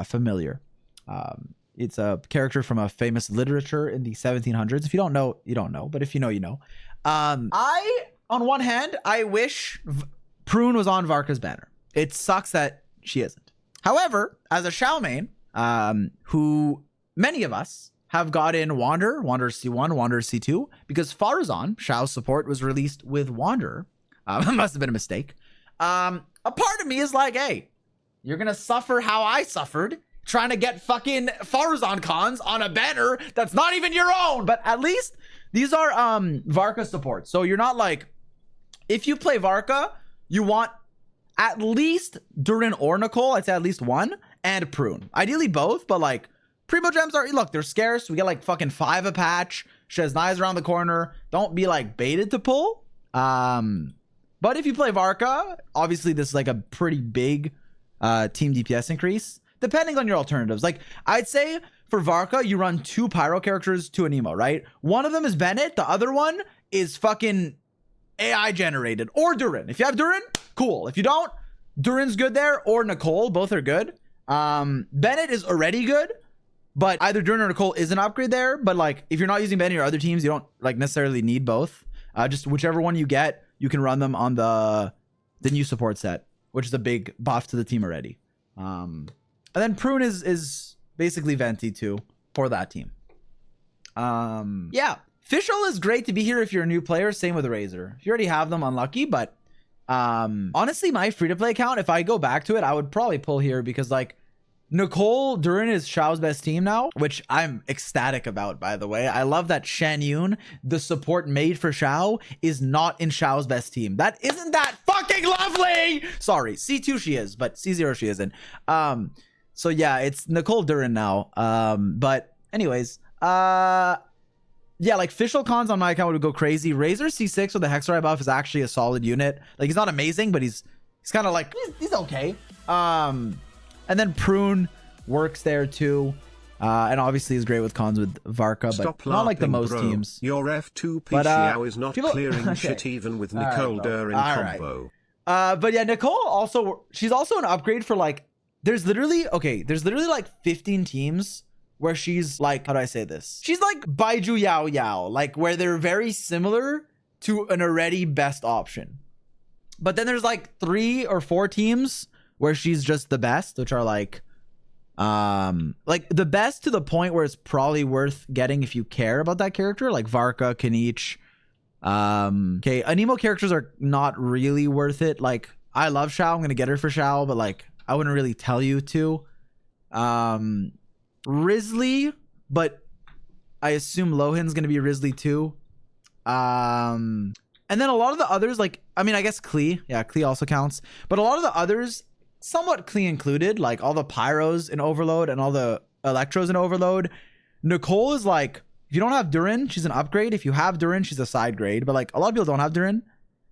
familiar. It's a character from a famous literature in the 1700s. If you don't know, you don't know. But if you know, you know. On one hand, I wish Prune was on Varka's banner. It sucks that she isn't. However, as a Xiao main, who many of us have gotten Wanderer C1, Wanderer C2, because Farazan, Xiao's support, was released with Wanderer. It must have been a mistake. A part of me is like, hey, you're going to suffer how I suffered trying to get fucking Farazan cons on a banner that's not even your own. But at least these are Varka support. So you're not like, if you play Varka, you want at least Durin or Nicole. I'd say at least one, and Prune. Ideally both, but like Primo gems are, look, they're scarce. We get like fucking 5 a patch. Shesnai's around the corner. Don't be like baited to pull. But if you play Varka, obviously this is like a pretty big team DPS increase, depending on your alternatives. Like I'd say for Varka, you run 2 pyro characters to an emo, right? One of them is Bennett. The other one is fucking AI generated, or Durin. If you have Durin, cool. If you don't, Durin's good there, or Nicole. Both are good. Bennett is already good, but either Durin or Nicole is an upgrade there. But like if you're not using Bennett or other teams, you don't like necessarily need both. Just whichever one you get, you can run them on the new support set, which is a big buff to the team already. And then Prune is basically Venti too for that team. Yeah, Fischl is great to be here if you're a new player. Same with Razor. If you already have them, unlucky. But honestly, my free-to-play account, if I go back to it, I would probably pull here because like Nicole Durin is Xiao's best team now, which I'm ecstatic about, by the way. I love that Shan Yun, the support made for Xiao, is not in Xiao's best team. Isn't that fucking lovely? Sorry, C2 she is, but C0 she isn't. So yeah, it's Nicole Durin now. But anyways, yeah, like Fischl cons on my account would go crazy. Razor C6 with the Hexerite buff is actually a solid unit. Like he's not amazing, but he's kind of like, he's okay. And then Prune works there too. And obviously is great with cons with Varka, but not like the most teams. Your F2 Xiao is not clearing shit even with Nicole Durin combo. But yeah, Nicole also, she's also an upgrade for like, there's literally like 15 teams where she's like, how do I say this? She's like Baiju Yao Yao, like where they're very similar to an already best option. But then there's like 3 or 4 teams where she's just the best, which are like the best to the point where it's probably worth getting if you care about that character, like Varka, Kanich. Okay, Anemo characters are not really worth it. Like I love Xiao, I'm gonna get her for Xiao, but like I wouldn't really tell you to. Risley, but I assume Lohan's gonna be Risley too. And then a lot of the others, like I mean, I guess Klee, yeah, Klee also counts, but a lot of the others, somewhat Klee included, like all the pyros in Overload and all the electros in Overload. Nicole is like, if you don't have Durin, she's an upgrade. If you have Durin, she's a side grade. But like a lot of people don't have Durin.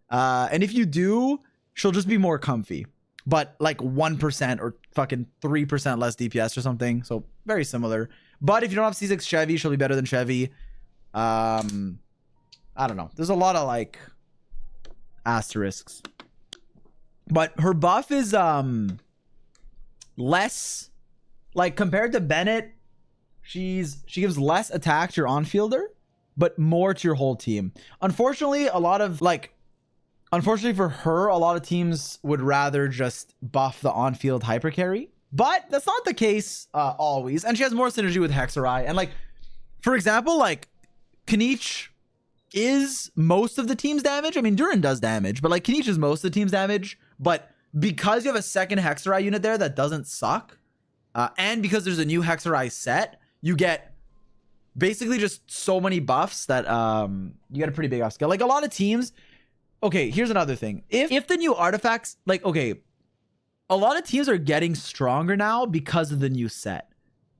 And if you do, she'll just be more comfy. But like 1% or fucking 3% less DPS or something. So very similar. But if you don't have C6 Chevy, she'll be better than Chevy. I don't know. There's a lot of like asterisks. But her buff is less, like compared to Bennett, she gives less attack to your on-fielder, but more to your whole team. Unfortunately, unfortunately for her, a lot of teams would rather just buff the on-field hyper carry. But that's not the case always. And she has more synergy with Hexerai. And like, for example, like Kanich is most of the team's damage. I mean, Durin does damage, but like Kanich is most of the team's damage. But because you have a second Hexerai unit there that doesn't suck, and because there's a new Hexerai set, you get basically just so many buffs that you get a pretty big upscale. Like a lot of teams. Okay, here's another thing. If the new artifacts, like, okay, a lot of teams are getting stronger now because of the new set.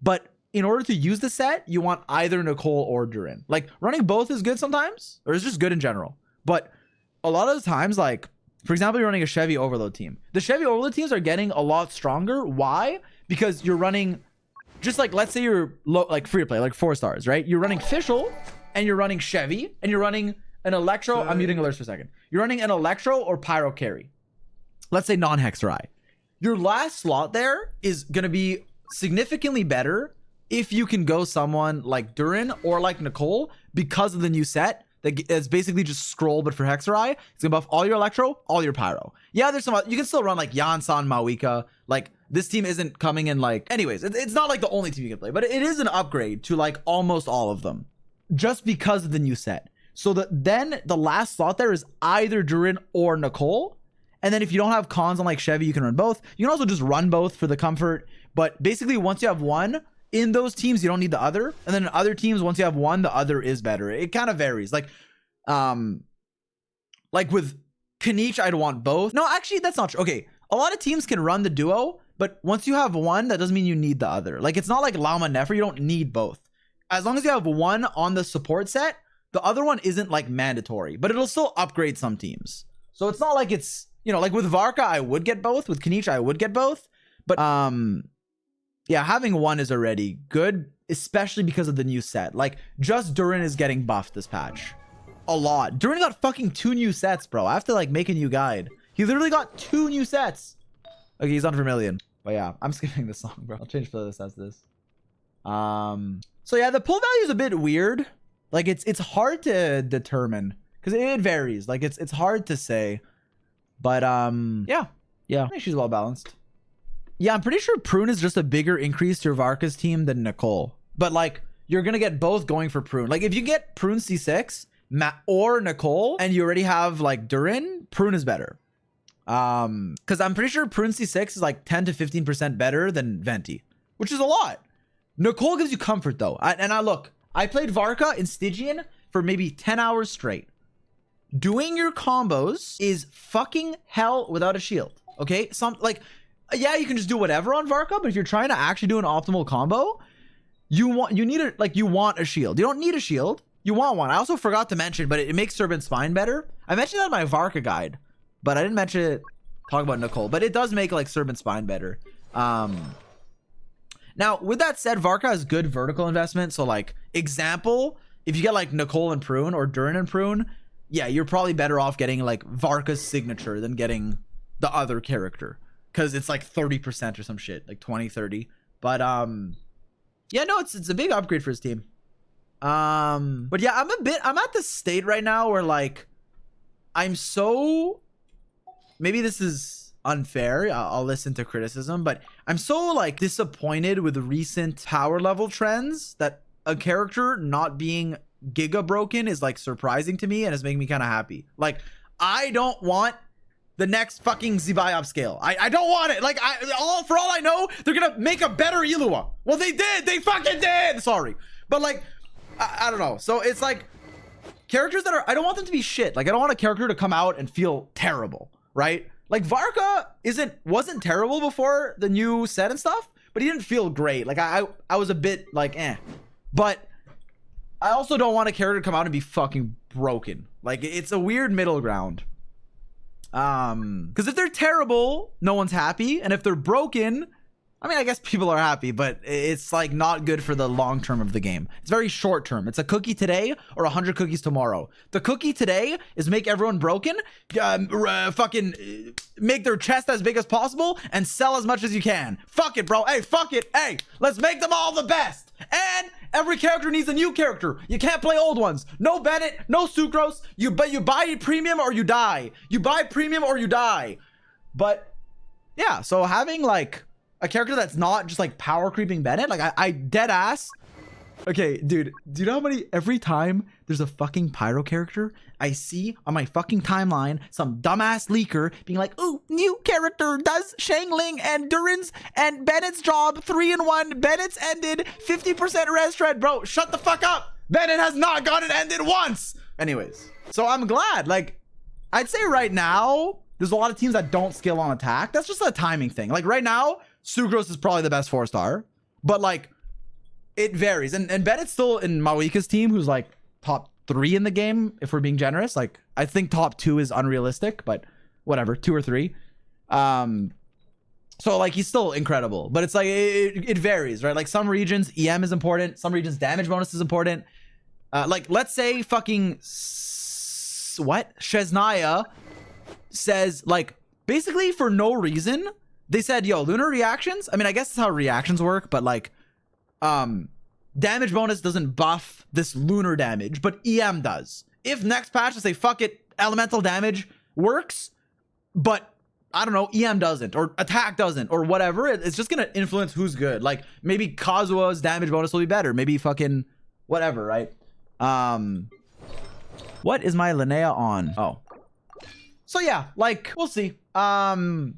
But in order to use the set, you want either Nicole or Durin. Like running both is good sometimes, or it's just good in general. But a lot of the times, like, for example, you're running a Chevy Overload team. The Chevy Overload teams are getting a lot stronger. Why? Because you're running, just like, let's say you're like free to play, like 4 stars, right? You're running Fischl, and you're running Chevy, and you're running an Electro. I'm muting alerts for a second. You're running an Electro or Pyro carry. Let's say non-Hexerai. Your last slot there is going to be significantly better if you can go someone like Durin or like Nicole because of the new set. It's basically just scroll, but for Hexerai, it's gonna buff all your Electro, all your Pyro. Yeah, there's some, you can still run like Yansan, Mawika. Like, this team isn't coming in like, anyways, it's not like the only team you can play, but it is an upgrade to like almost all of them just because of the new set. So then the last slot there is either Durin or Nicole. And then if you don't have cons on like Chevy, you can run both. You can also just run both for the comfort. But basically, once you have one, in those teams, you don't need the other. And then in other teams, once you have one, the other is better. It kind of varies. Like with Kanich, I'd want both. No, actually, that's not true. Okay, a lot of teams can run the duo, but once you have one, that doesn't mean you need the other. Like, it's not like Llama Nefer. You don't need both. As long as you have one on the support set, the other one isn't like mandatory, but it'll still upgrade some teams. So it's not like it's, you know, like with Varka, I would get both. With Kanich, I would get both. But yeah, having one is already good, especially because of the new set. Like, just Durin is getting buffed this patch. A lot. Durin got fucking 2 new sets, bro. I have to like make a new guide. He literally got 2 new sets. Okay, he's on Vermilion. But yeah, I'm skipping this song, bro. I'll change playlist as this. So yeah, the pull value is a bit weird. Like, it's hard to determine because it varies. Like, it's hard to say. But yeah, I think she's well balanced. Yeah, I'm pretty sure Prune is just a bigger increase to Varka's team than Nicole. But like, you're gonna get both going for Prune. Like, if you get Prune C6 or Nicole and you already have like Durin, Prune is better. Because I'm pretty sure Prune C6 is like 10 to 15% better than Venti, which is a lot. Nicole gives you comfort though. I played Varka in Stygian for maybe 10 hours straight. Doing your combos is fucking hell without a shield. Okay, yeah, you can just do whatever on Varka, but if you're trying to actually do an optimal combo, you want a shield. You don't need a shield. You want one. I also forgot to mention, but it makes Serpent Spine better. I mentioned that in my Varka guide, but I didn't mention it. Talk about Nicole, but it does make like Serpent Spine better. Now, with that said, Varka has good vertical investment. So like, example, if you get like Nicole and Prune or Durin and Prune, yeah, you're probably better off getting like Varka's signature than getting the other character. Because it's like 30% or some shit, like 20, 30. But yeah, no, it's a big upgrade for his team. But yeah, I'm at the state right now where like, maybe this is unfair. I'll listen to criticism, but I'm so like disappointed with recent power level trends that a character not being giga broken is like surprising to me and is making me kind of happy. Like, I don't want the next fucking zy0x scale. I don't want it. Like, for all I know, they're gonna make a better Ilua. Well, they did. They fucking did. Sorry, but like, I don't know. So it's like characters that I don't want them to be shit. Like, I don't want a character to come out and feel terrible, right? Like, Varka wasn't terrible before the new set and stuff, but he didn't feel great. Like, I was a bit like, eh. But I also don't want a character to come out and be fucking broken. Like, it's a weird middle ground. Because if they're terrible, no one's happy, and if they're broken, I mean, I guess people are happy, but it's like not good for the long term of the game. It's very short term. It's a cookie today or 100 cookies tomorrow. The cookie today is make everyone broken, fucking make their chest as big as possible and sell as much as you can. Fuck it, bro. Hey, fuck it. Hey, let's make them all the best. And every character needs a new character. You can't play old ones. No Bennett, no Sucrose. You buy premium or you die. You buy premium or you die. But yeah, so having like a character that's not just like power creeping Bennett, like I dead ass. Okay, dude, do you know how many, every time there's a fucking pyro character, I see on my fucking timeline some dumbass leaker being like, ooh, new character does Shangling and Durin's and Bennett's job 3-in-1. Bennett's ended 50% res shred. Bro, shut the fuck up. Bennett has not gotten ended once. Anyways, so I'm glad. Like, I'd say right now, there's a lot of teams that don't skill on attack. That's just a timing thing. Like right now, Sucrose is probably the best 4-star, but like, it varies. And Bennett's still in Mawika's team, who's like top 3 in the game, if we're being generous. Like, I think top 2 is unrealistic, but whatever, 2 or 3. So like, he's still incredible, but it's like, it varies, right? Like some regions, EM is important. Some regions, damage bonus is important. Like, let's say fucking, Shesnaya says, like, basically for no reason, they said, yo, lunar reactions. I mean, I guess that's how reactions work, but like, damage bonus doesn't buff this lunar damage, but EM does. If next patch they say, fuck it, elemental damage works, but I don't know, EM doesn't, or attack doesn't, or whatever, it's just gonna influence who's good. Like maybe Kazuha's damage bonus will be better. Maybe fucking whatever, right? What is my Linnea on? Oh. So yeah, like, we'll see. I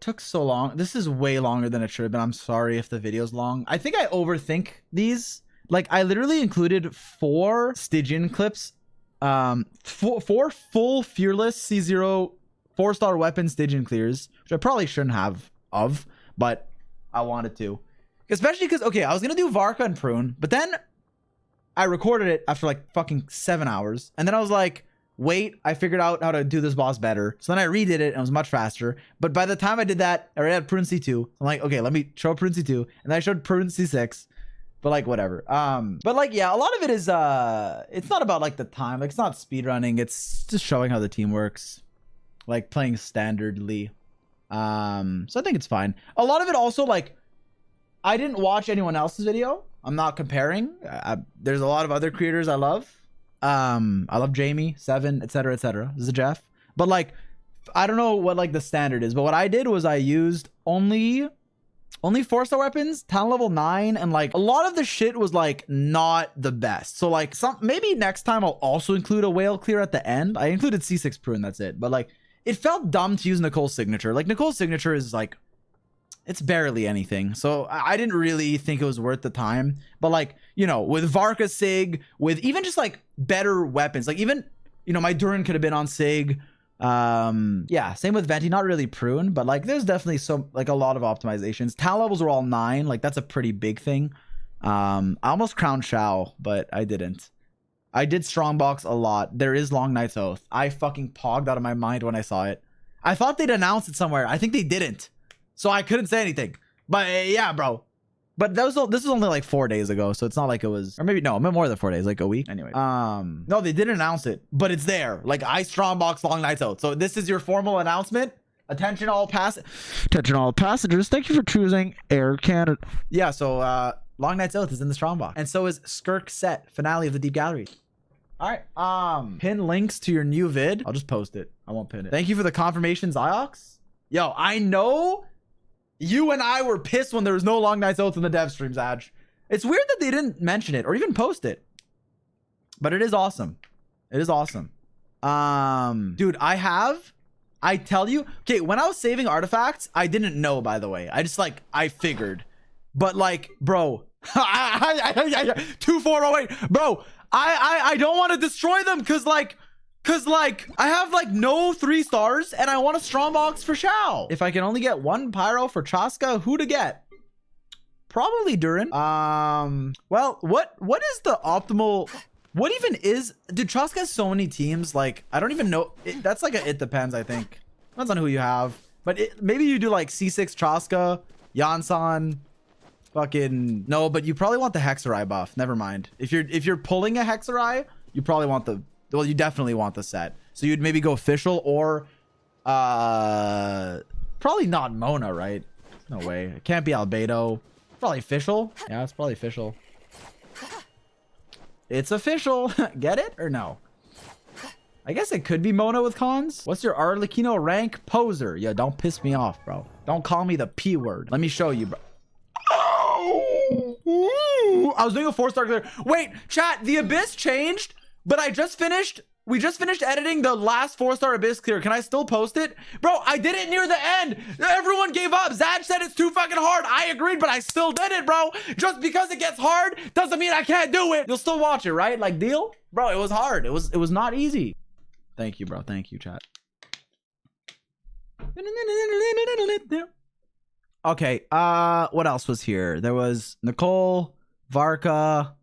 took so long. This is way longer than it should have been. I'm sorry if the video's long. I think I overthink these. Like, I literally included 4 Stygian clips. 4 full Fearless C0 4-star weapon Stygian clears, which I probably shouldn't have but I wanted to. Especially because, okay, I was going to do Varka and Prune, but then I recorded it after like fucking 7 hours. And then I was like, wait, I figured out how to do this boss better. So then I redid it and it was much faster. But by the time I did that, I already had Prune C2. I'm like, okay, let me show Prune C2. And then I showed Prune C6. But like, whatever. But like, yeah, a lot of it is, it's not about like the time. Like, it's not speed running. It's just showing how the team works. Like playing standardly. So I think it's fine. A lot of it also, like, I didn't watch anyone else's video. I'm not comparing. There's a lot of other creators I love. I love Jamie, Seven, etc., etc. This is Jeff. But like, I don't know what like the standard is. But what I did was I used only 4-star weapons, talent level 9, and like a lot of the shit was like not the best. So like maybe next time I'll also include a whale clear at the end. I included C6 Prune, that's it. But like, it felt dumb to use Nicole's signature. Like Nicole's signature is like, it's barely anything. So I didn't really think it was worth the time. But like, you know, with Varka Sig, with even just like better weapons, like even, you know, my Durin could have been on Sig. Yeah, same with Venti, not really Prune, but like there's definitely a lot of optimizations. Talent levels were all 9, like that's a pretty big thing. I almost crowned Shao, but I didn't. I did Strongbox a lot. There is Long Night's Oath. I fucking pogged out of my mind when I saw it. I thought they'd announced it somewhere. I think they didn't. So I couldn't say anything. But yeah, bro. But this was only like 4 days ago, so it's not like it was, or maybe no, more than 4 days, like a week. Anyway, no, they didn't announce it, but it's there. Like I Strongbox Long Night's Oath. So this is your formal announcement. Attention all passengers. Thank you for choosing Air Canada. Yeah, so Long Night's Oath is in the Strongbox, and so is Skirk Set, finale of the Deep Gallery. All right, pin links to your new vid. I'll just post it. I won't pin it. Thank you for the confirmation, zy0x. Yo, I know you and I were pissed when there was no Long Night's Oath in the dev streams, Aj. It's weird that they didn't mention it or even post it. But it is awesome. It is awesome. Dude, I tell you, okay, when I was saving artifacts, I didn't know, by the way. I just like, I figured. But like, bro, 2408, bro, I don't want to destroy them because like I have like no 3 stars and I want a Strongbox for Shao. If I can only get 1 pyro for Chaska, who to get? Probably Durin. Well, what is the optimal, what even is, dude, Chaska has so many teams, like I don't even know. That's like it depends, I think. Depends on who you have. But maybe you do like C6 Chaska, Yansan, fucking, no, but you probably want the Hexarai buff. Never mind. If you're pulling a Hexarai, you probably want the, well, you definitely want the set. So you'd maybe go official or probably not Mona, right? No way. It can't be Albedo. Probably official. Yeah, it's probably official. It's official. Get it or no? I guess it could be Mona with cons. What's your Arlecchino rank? Poser. Yeah, don't piss me off, bro. Don't call me the P word. Let me show you, bro. Oh, I was doing a 4-star clear. Wait, chat, the Abyss changed, but we just finished editing the last 4-star Abyss clear. Can I still post it? Bro, I did it near the end. Everyone gave up. Zad said it's too fucking hard. I agreed, but I still did it, bro. Just because it gets hard doesn't mean I can't do it. You'll still watch it, right? Like, deal? Bro, it was hard. It was not easy. Thank you, bro. Thank you, chat. Okay, what else was here? There was Nicole, Varka,